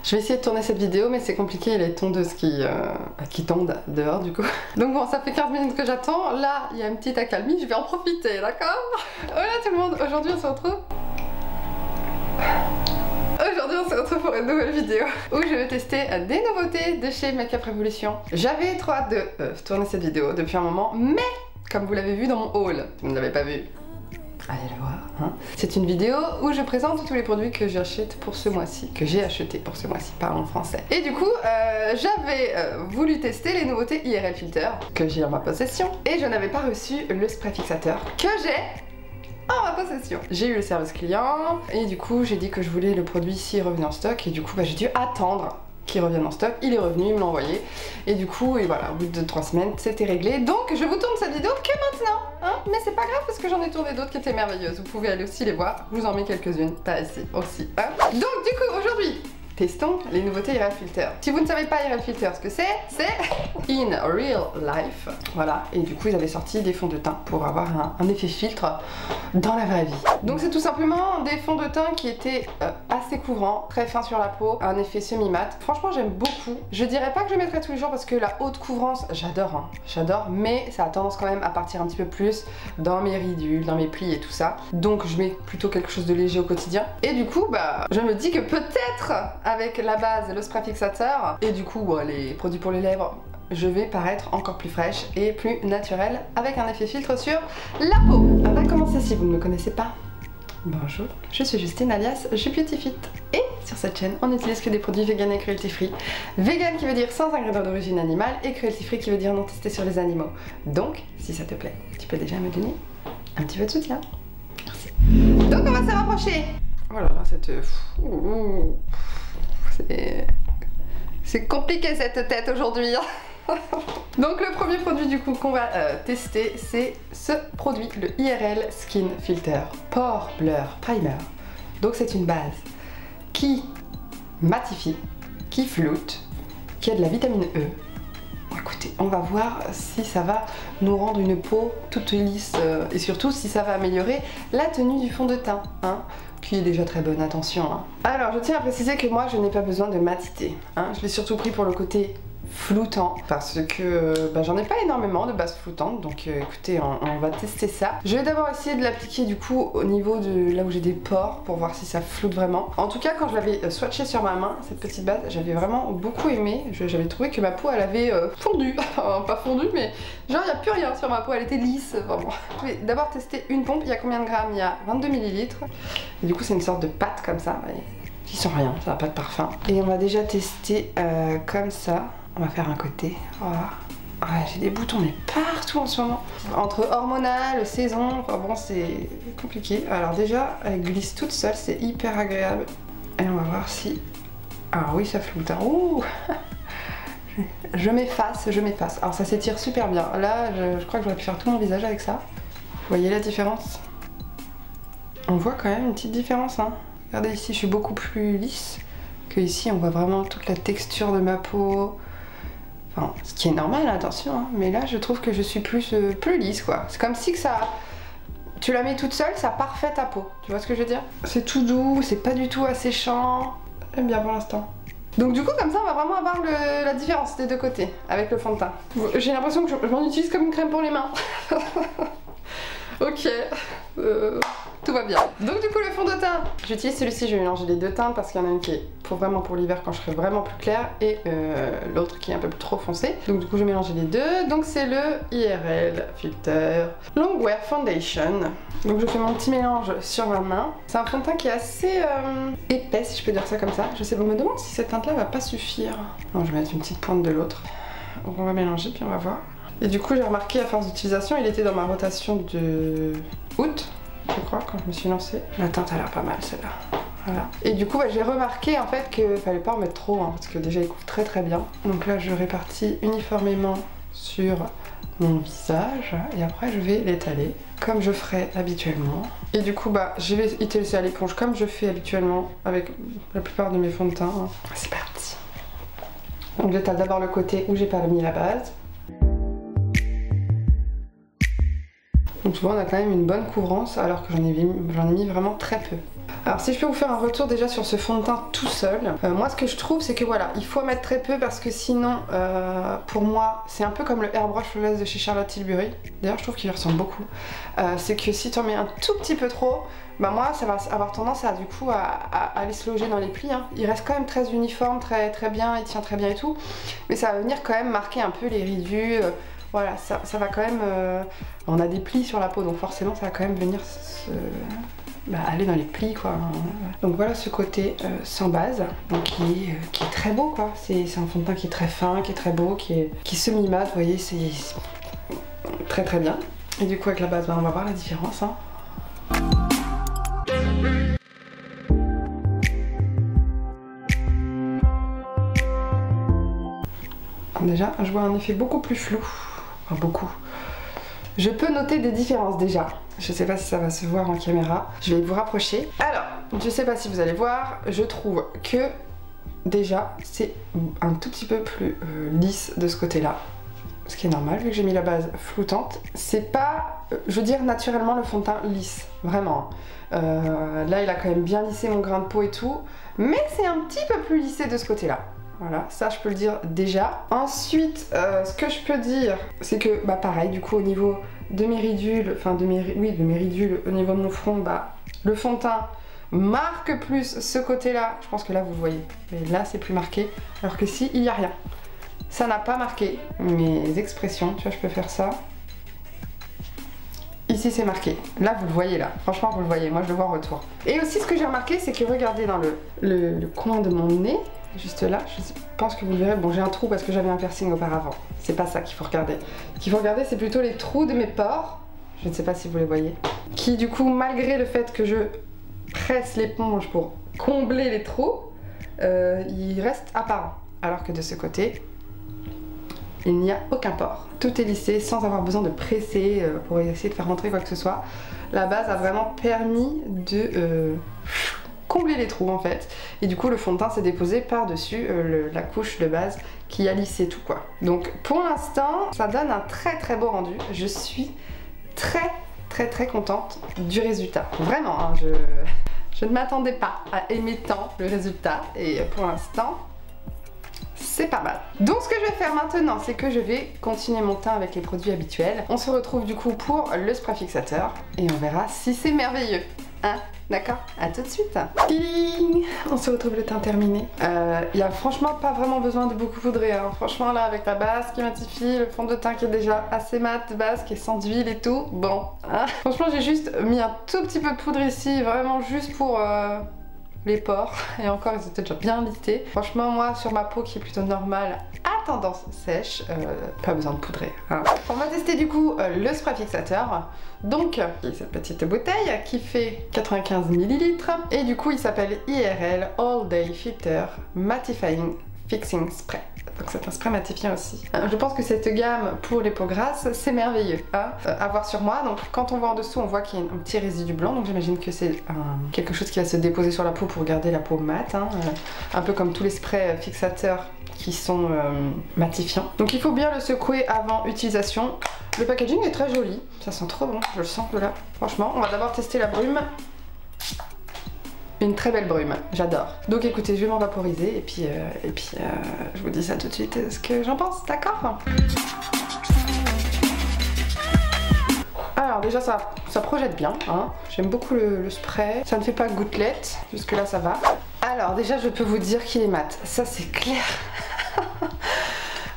Je vais essayer de tourner cette vidéo mais c'est compliqué, il y a les tondeuses qui tondent dehors du coup. Donc bon, ça fait 15 minutes que j'attends, là il y a une petite accalmie, je vais en profiter, d'accord? Voilà tout le monde, aujourd'hui on se retrouve... Aujourd'hui on se retrouve pour une nouvelle vidéo où je vais tester des nouveautés de chez Makeup Revolution. J'avais trop hâte de tourner cette vidéo depuis un moment, mais comme vous l'avez vu dans mon haul, si vous ne l'avez pas vu, allez le voir, hein. C'est une vidéo où je présente tous les produits que j'achète pour ce mois-ci, que j'ai acheté pour ce mois-ci, parlons français. Et du coup, j'avais voulu tester les nouveautés IRL Filter que j'ai en ma possession et je n'avais pas reçu le spray fixateur que j'ai en ma possession. J'ai eu le service client et du coup j'ai dit que je voulais le produit s'il revenait en stock et du coup j'ai dû attendre qu'il revienne en stock. Il est revenu, il me l'a envoyé et du coup et voilà, au bout de 3 semaines c'était réglé. Donc je vous tourne cette vidéo que maintenant, hein, mais c'est pas grave parce que j'en ai tourné d'autres qui étaient merveilleuses. Vous pouvez aller aussi les voir, je vous en mets quelques-unes par ici aussi, hein. Donc du coup aujourd'hui testons les nouveautés IRL Filter. Si vous ne savez pas IRL Filter ce que c'est In Real Life. Voilà, et du coup ils avaient sorti des fonds de teint pour avoir un effet filtre dans la vraie vie. Donc c'est tout simplement des fonds de teint qui étaient assez couvrants, très fins sur la peau, un effet semi-mat. Franchement j'aime beaucoup. Je dirais pas que je mettrai tous les jours parce que la haute couvrance, j'adore, hein, j'adore, mais ça a tendance quand même à partir un petit peu plus dans mes ridules, dans mes plis et tout ça. Donc je mets plutôt quelque chose de léger au quotidien. Et du coup bah je me dis que peut-être avec la base, le spray fixateur et du coup les produits pour les lèvres, je vais paraître encore plus fraîche et plus naturelle avec un effet filtre sur la peau. On va commencer si vous ne me connaissez pas. Bonjour, je suis Justine alias Je Beauty Fit et sur cette chaîne on n'utilise que des produits vegan et cruelty free. Vegan qui veut dire sans ingrédients d'origine animale et cruelty free qui veut dire non testé sur les animaux. Donc si ça te plaît, tu peux déjà me donner un petit peu de soutien. Merci. Donc on va se rapprocher. Oh là là, cette... C'est compliqué cette tête aujourd'hui. Donc le premier produit du coup qu'on va tester c'est ce produit, le IRL Skin Filter Pore Blur Primer. Donc c'est une base qui matifie, qui floute, qui a de la vitamine E. Écoutez, on va voir si ça va nous rendre une peau toute lisse et surtout si ça va améliorer la tenue du fond de teint, hein, qui est déjà très bonne, attention, hein. Alors je tiens à préciser que moi je n'ai pas besoin de matité, hein. Je l'ai surtout pris pour le côté floutant parce que j'en ai pas énormément de bases floutantes, donc écoutez on va tester ça. Je vais d'abord essayer de l'appliquer du coup au niveau de là où j'ai des pores pour voir si ça floute vraiment. En tout cas quand je l'avais swatché sur ma main, cette petite base, j'avais vraiment beaucoup aimé. J'avais trouvé que ma peau elle avait fondu, pas fondu mais genre il n'y a plus rien sur ma peau, elle était lisse vraiment. Je vais d'abord tester une pompe, il y a combien de grammes? Il y a 22 ml et du coup c'est une sorte de pâte comme ça, qui sent rien, ça n'a pas de parfum. Et on va déjà tester comme ça. On va faire un côté, voilà. Ouais, j'ai des boutons mais partout en ce moment. Entre hormonal, saison, enfin bon c'est compliqué. Alors déjà, elle glisse toute seule, c'est hyper agréable. Et on va voir si... Ah oui, ça floute, hein. Ouh. Je m'efface, je m'efface. Alors ça s'étire super bien. Là, je crois que j'aurais pu faire tout mon visage avec ça. Vous voyez la différence? On voit quand même une petite différence, hein. Regardez ici, je suis beaucoup plus lisse que ici. On voit vraiment toute la texture de ma peau. Enfin, ce qui est normal, attention, hein, mais là je trouve que je suis plus lisse quoi. C'est comme si que ça... Tu la mets toute seule, ça parfait ta peau. Tu vois ce que je veux dire? C'est tout doux, c'est pas du tout asséchant. J'aime bien pour l'instant. Donc du coup comme ça on va vraiment avoir la différence des deux côtés avec le fond de teint. J'ai l'impression que je m'en utilise comme une crème pour les mains. Ok. Tout va bien. Donc du coup le fond de teint, j'utilise celui-ci, je vais mélanger les deux teintes parce qu'il y en a une qui est pour l'hiver quand je serai vraiment plus claire et l'autre qui est un peu plus trop foncé. Donc du coup je vais mélanger les deux. Donc c'est le IRL Filter Longwear Foundation. Donc je fais mon petit mélange sur ma main. C'est un fond de teint qui est assez épais si je peux dire ça comme ça. Je sais, on me demande si cette teinte là va pas suffire. Non, je vais mettre une petite pointe de l'autre. Donc on va mélanger puis on va voir. Et du coup j'ai remarqué à force d'utilisation, il était dans ma rotation de août, je crois, quand je me suis lancée. La teinte a l'air pas mal celle-là. Voilà. Et du coup j'ai remarqué en fait qu'il fallait pas en mettre trop, hein, parce que déjà il couvre très très bien. Donc là je répartis uniformément sur mon visage et après je vais l'étaler comme je ferais habituellement. Et du coup je vais y laisser à l'éponge comme je fais habituellement avec la plupart de mes fonds de teint, hein. C'est parti. Donc j'étale d'abord le côté où j'ai pas mis la base. Donc tu vois on a quand même une bonne couvrance alors que j'en ai mis vraiment très peu. Alors si je peux vous faire un retour déjà sur ce fond de teint tout seul, moi ce que je trouve c'est que voilà, il faut en mettre très peu parce que sinon pour moi c'est un peu comme le Airbrush Flawless de chez Charlotte Tilbury. D'ailleurs je trouve qu'il lui ressemble beaucoup. C'est que si tu en mets un tout petit peu trop, bah moi ça va avoir tendance à du coup à aller se loger dans les plis, hein. Il reste quand même très uniforme, très bien, il tient très bien et tout, mais ça va venir quand même marquer un peu les ridules. Voilà, ça va quand même... on a des plis sur la peau, donc forcément ça va quand même venir aller dans les plis, quoi. Donc voilà ce côté sans base, donc qui est très beau, quoi. C'est un fond de teint qui est très fin, qui est très beau, qui semi-mat, vous voyez, c'est très bien. Et du coup avec la base, on va voir la différence, hein. Déjà, je vois un effet beaucoup plus flou. Enfin, beaucoup. Je peux noter des différences déjà. Je sais pas si ça va se voir en caméra. Je vais vous rapprocher. Alors, je sais pas si vous allez voir, je trouve que déjà, c'est un tout petit peu plus lisse de ce côté-là. Ce qui est normal, vu que j'ai mis la base floutante. C'est pas, je veux dire, naturellement le fond de teint lisse. Vraiment. Là, il a quand même bien lissé mon grain de peau et tout. Mais c'est un petit peu plus lissé de ce côté-là. Voilà, ça je peux le dire déjà. Ensuite, ce que je peux dire, c'est que, pareil, du coup, au niveau de mes ridules, enfin de mes ridules, au niveau de mon front, le fond de teint marque plus ce côté-là. Je pense que là, vous le voyez. Et là, c'est plus marqué. Alors que si, il n'y a rien. Ça n'a pas marqué mes expressions. Tu vois, je peux faire ça. Ici, c'est marqué. Là, vous le voyez, là. Franchement, vous le voyez. Moi, je le vois en retour. Et aussi, ce que j'ai remarqué, c'est que regardez dans le coin de mon nez, juste là, je pense que vous le verrez. Bon, j'ai un trou parce que j'avais un piercing auparavant. C'est pas ça qu'il faut regarder. Ce qu'il faut regarder, c'est plutôt les trous de mes pores. Je ne sais pas si vous les voyez. Qui, du coup, malgré le fait que je presse l'éponge pour combler les trous, il reste apparent. Alors que de ce côté, il n'y a aucun pore. Tout est lissé sans avoir besoin de presser pour essayer de faire rentrer quoi que ce soit. La base a vraiment permis de combler les trous en fait. Et du coup le fond de teint s'est déposé par-dessus la couche de base qui a lissé tout, quoi. Donc pour l'instant ça donne un très beau rendu. Je suis très contente du résultat. Vraiment, hein, je ne m'attendais pas à aimer tant le résultat et pour l'instant c'est pas mal. Donc ce que je vais faire maintenant, c'est que je vais continuer mon teint avec les produits habituels. On se retrouve du coup pour le spray fixateur et on verra si c'est merveilleux. Hein? D'accord? À tout de suite. Ding! On se retrouve le teint terminé. Il n'y a franchement pas vraiment besoin de beaucoup poudrer, hein. Franchement là avec la base qui matifie, le fond de teint qui est déjà assez mat de base, qui est sans huile et tout, bon. Hein. Franchement j'ai juste mis un tout petit peu de poudre ici, vraiment juste pour... les pores, et encore ils étaient déjà bien listés. Franchement moi sur ma peau qui est plutôt normale à tendance sèche, pas besoin de poudrer, hein. On va tester du coup le spray fixateur, donc cette petite bouteille qui fait 95 ml et du coup il s'appelle IRL All Day Filter Mattifying Fixing Spray. Donc c'est un spray matifiant aussi. Je pense que cette gamme pour les peaux grasses, c'est merveilleux, hein, à voir sur moi. Donc quand on voit en dessous, on voit qu'il y a un petit résidu blanc. Donc j'imagine que c'est quelque chose qui va se déposer sur la peau pour garder la peau mate, hein, un peu comme tous les sprays fixateurs qui sont matifiants. Donc il faut bien le secouer avant utilisation. Le packaging est très joli, ça sent trop bon, je le sens de là. Franchement, on va d'abord tester la brume. Une très belle brume, j'adore. Donc écoutez, je vais m'en vaporiser et puis je vous dis ça tout de suite, ce que j'en pense, d'accord? Alors déjà ça projette bien, hein. J'aime beaucoup le spray, ça ne fait pas gouttelette, jusque là ça va. Alors déjà je peux vous dire qu'il est mat, ça c'est clair.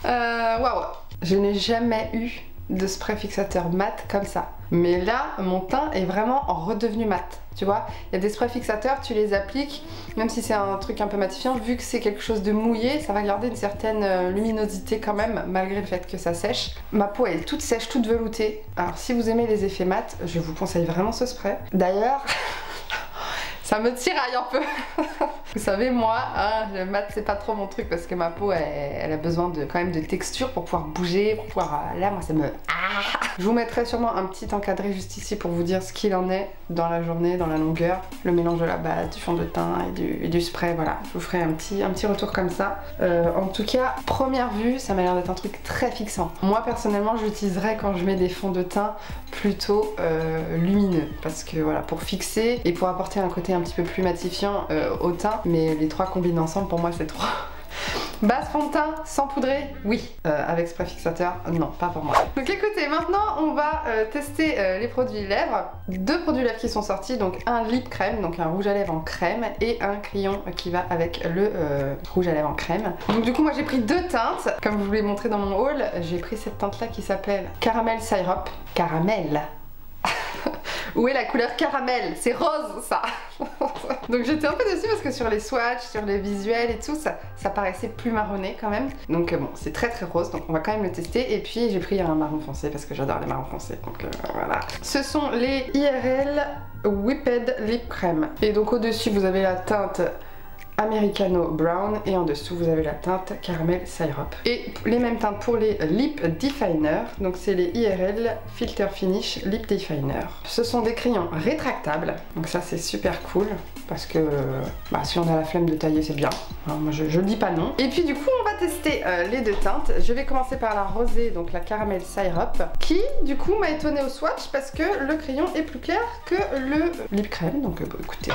Waouh, je n'ai jamais eu de spray fixateur mat comme ça. Mais là, mon teint est vraiment redevenu mat. Tu vois, il y a des sprays fixateurs, tu les appliques, même si c'est un truc un peu matifiant, vu que c'est quelque chose de mouillé, ça va garder une certaine luminosité quand même, malgré le fait que ça sèche. Ma peau elle est toute sèche, toute veloutée. Alors si vous aimez les effets mat, je vous conseille vraiment ce spray. D'ailleurs, ça me tiraille un peu. Vous savez, moi, hein, le mat c'est pas trop mon truc parce que ma peau elle a besoin de quand même de texture pour pouvoir bouger, pour pouvoir... là, moi ça me... Je vous mettrai sûrement un petit encadré juste ici pour vous dire ce qu'il en est dans la journée, dans la longueur, le mélange de la base, du fond de teint et du spray, voilà. Je vous ferai un petit retour comme ça. En tout cas, première vue, ça m'a l'air d'être un truc très fixant. Moi personnellement, je l'utiliserais quand je mets des fonds de teint plutôt lumineux parce que voilà, pour fixer et pour apporter un côté un petit peu plus matifiant au teint, mais les trois combinés ensemble, pour moi c'est trop. Base fond de teint sans poudrer, oui. Avec spray fixateur, non, pas pour moi. Donc écoutez, maintenant on va tester les produits lèvres. Deux produits lèvres qui sont sortis, donc un lip crème, donc un rouge à lèvres en crème, et un crayon qui va avec le rouge à lèvres en crème. Donc du coup moi j'ai pris deux teintes, comme je vous l'ai montré dans mon haul. J'ai pris cette teinte là qui s'appelle Caramel Syrup. Caramel. Où est la couleur caramel? C'est rose ça. Donc j'étais un peu déçue parce que sur les swatchs, sur les visuels et tout, ça paraissait plus marronné quand même. Donc bon, c'est très très rose, donc on va quand même le tester. Et puis j'ai pris un marron foncé parce que j'adore les marrons foncés. Donc voilà. Ce sont les IRL Whipped Lip Cream. Et donc au-dessus vous avez la teinte Americano Brown et en dessous vous avez la teinte Caramel Syrup. Et les mêmes teintes pour les Lip Definer, donc c'est les IRL Filter Finish Lip Definer. Ce sont des crayons rétractables, donc ça c'est super cool parce que si on a la flemme de tailler c'est bien, hein, moi je dis pas non. Et puis du coup on va tester les deux teintes. Je vais commencer par la rosée, donc la Caramel Syrup, qui du coup m'a étonnée au swatch parce que le crayon est plus clair que le lip crème, donc écoutez,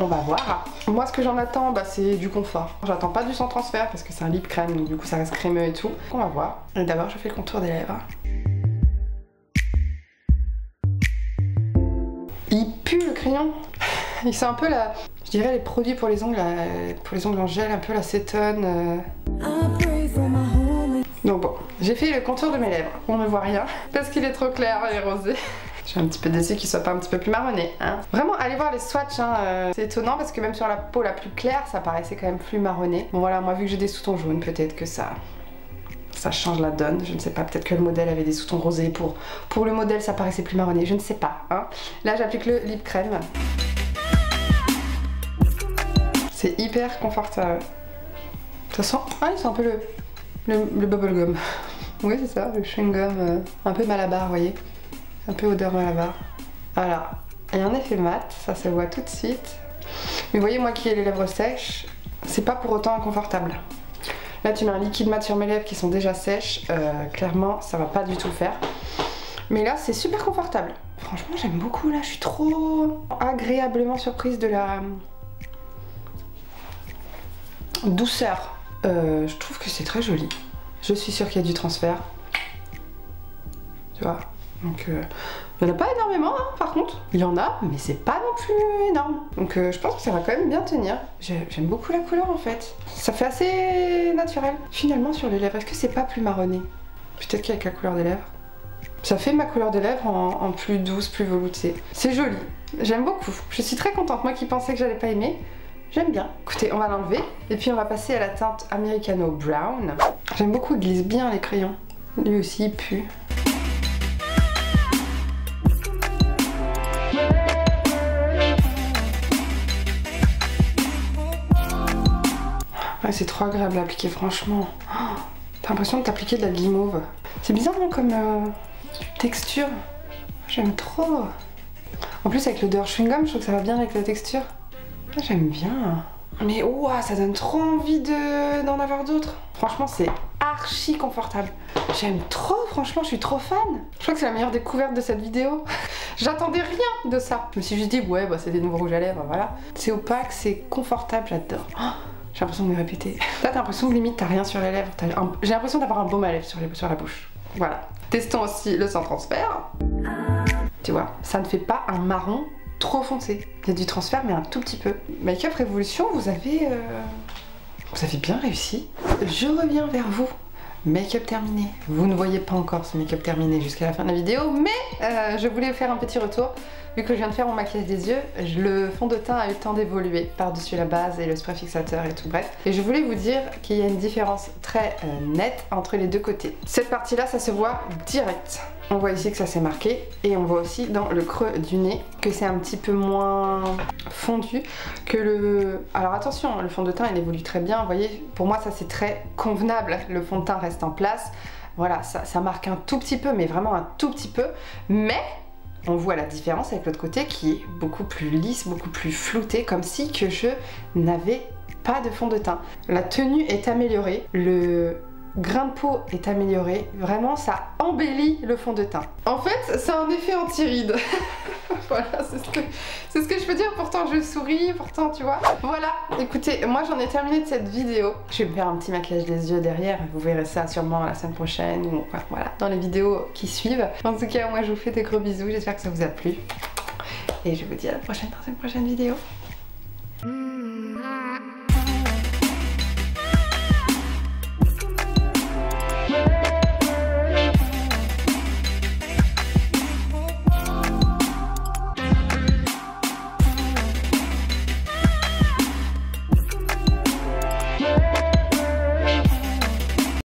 on va voir. Moi ce que j'en attends, c'est du confort. J'attends pas du sans transfert parce que c'est un lip crème, donc du coup ça reste crémeux et tout. On va voir. Et d'abord je fais le contour des lèvres. Il pue le crayon. Il sent un peu la... Je dirais les produits pour les ongles en gel, un peu l'acétone. Donc bon, j'ai fait le contour de mes lèvres. On ne voit rien parce qu'il est trop clair et rosé. Je suis un petit peu déçue qu'il soit pas un petit peu plus marronné, hein. Vraiment, allez voir les swatchs, hein. C'est étonnant parce que même sur la peau la plus claire, ça paraissait quand même plus marronné. Bon voilà, moi vu que j'ai des sous-tons jaunes, peut-être que ça change la donne. Je ne sais pas, peut-être que le modèle avait des sous-tons rosés. Pour le modèle, ça paraissait plus marronné, je ne sais pas, hein. Là, j'applique le lip crème. C'est hyper confortable. Ça sent... Ah, il sent un peu le bubblegum. Oui, c'est ça, le chewing-gum un peu malabar, vous voyez. Un peu odeur malabar. Voilà. Il y a un effet mat, ça se voit tout de suite. Mais vous voyez, moi qui ai les lèvres sèches, c'est pas pour autant inconfortable. Là, tu mets un liquide mat sur mes lèvres qui sont déjà sèches. Clairement, ça va pas du tout le faire. Mais là, c'est super confortable. Franchement, j'aime beaucoup. Là, je suis trop agréablement surprise de la douceur. Je trouve que c'est très joli. Je suis sûre qu'il y a du transfert. Tu vois. Donc il n'y en a pas énormément, hein, par contre. Il y en a, mais c'est pas non plus énorme. Donc je pense que ça va quand même bien tenir. J'aime beaucoup la couleur en fait. Ça fait assez naturel. Finalement sur les lèvres, est-ce que c'est pas plus marronné? Peut-être qu'avec la couleur des lèvres. Ça fait ma couleur des lèvres en plus douce, plus veloutée. C'est joli. J'aime beaucoup. Je suis très contente. Moi qui pensais que j'allais pas aimer, j'aime bien. Écoutez, on va l'enlever. Et puis on va passer à la teinte Americano Brown. J'aime beaucoup, il glisse bien les crayons. Lui aussi il pue. Ouais, c'est trop agréable à appliquer, franchement. Oh, t'as l'impression de t'appliquer de la guimauve. C'est bizarre, hein, comme texture. J'aime trop. En plus, avec l'odeur chewing-gum, je trouve que ça va bien avec la texture. J'aime bien. Mais oh, ça donne trop envie d'en avoir d'autres. Franchement, c'est archi confortable. J'aime trop, franchement, je suis trop fan. Je crois que c'est la meilleure découverte de cette vidéo. J'attendais rien de ça. Je me suis juste dit, ouais, c'est des nouveaux rouges à lèvres, voilà. C'est opaque, c'est confortable, j'adore. Oh, j'ai l'impression de me répéter. Là, t'as l'impression que limite, t'as rien sur les lèvres. J'ai l'impression d'avoir un baume à lèvres sur la bouche. Voilà. Testons aussi le sans transfert. Tu vois, ça ne fait pas un marron trop foncé. Il y a du transfert, mais un tout petit peu. Make-up Révolution, vous avez bien réussi. Je reviens vers vous. Make-up terminé. Vous ne voyez pas encore ce make-up terminé jusqu'à la fin de la vidéo, mais je voulais faire un petit retour. Vu que je viens de faire mon maquillage des yeux, le fond de teint a eu le temps d'évoluer par-dessus la base et le spray fixateur et tout, bref. Et je voulais vous dire qu'il y a une différence très nette entre les deux côtés. Cette partie-là, ça se voit direct. On voit ici que ça s'est marqué et on voit aussi dans le creux du nez que c'est un petit peu moins fondu que le... Alors attention, le fond de teint il évolue très bien, vous voyez, pour moi ça c'est très convenable, le fond de teint reste en place. Voilà, ça marque un tout petit peu, mais vraiment un tout petit peu, mais on voit la différence avec l'autre côté qui est beaucoup plus lisse, beaucoup plus flouté, comme si que je n'avais pas de fond de teint. La tenue est améliorée, le grain de peau est amélioré, vraiment ça embellit le fond de teint. En fait, c'est un effet anti-rides. Voilà, c'est ce que je peux dire, pourtant je souris, pourtant tu vois. Voilà, écoutez, moi j'en ai terminé de cette vidéo. Je vais me faire un petit maquillage des yeux derrière, vous verrez ça sûrement la semaine prochaine ou voilà, dans les vidéos qui suivent. En tout cas, moi je vous fais des gros bisous, j'espère que ça vous a plu. Et je vous dis à la prochaine dans une prochaine vidéo.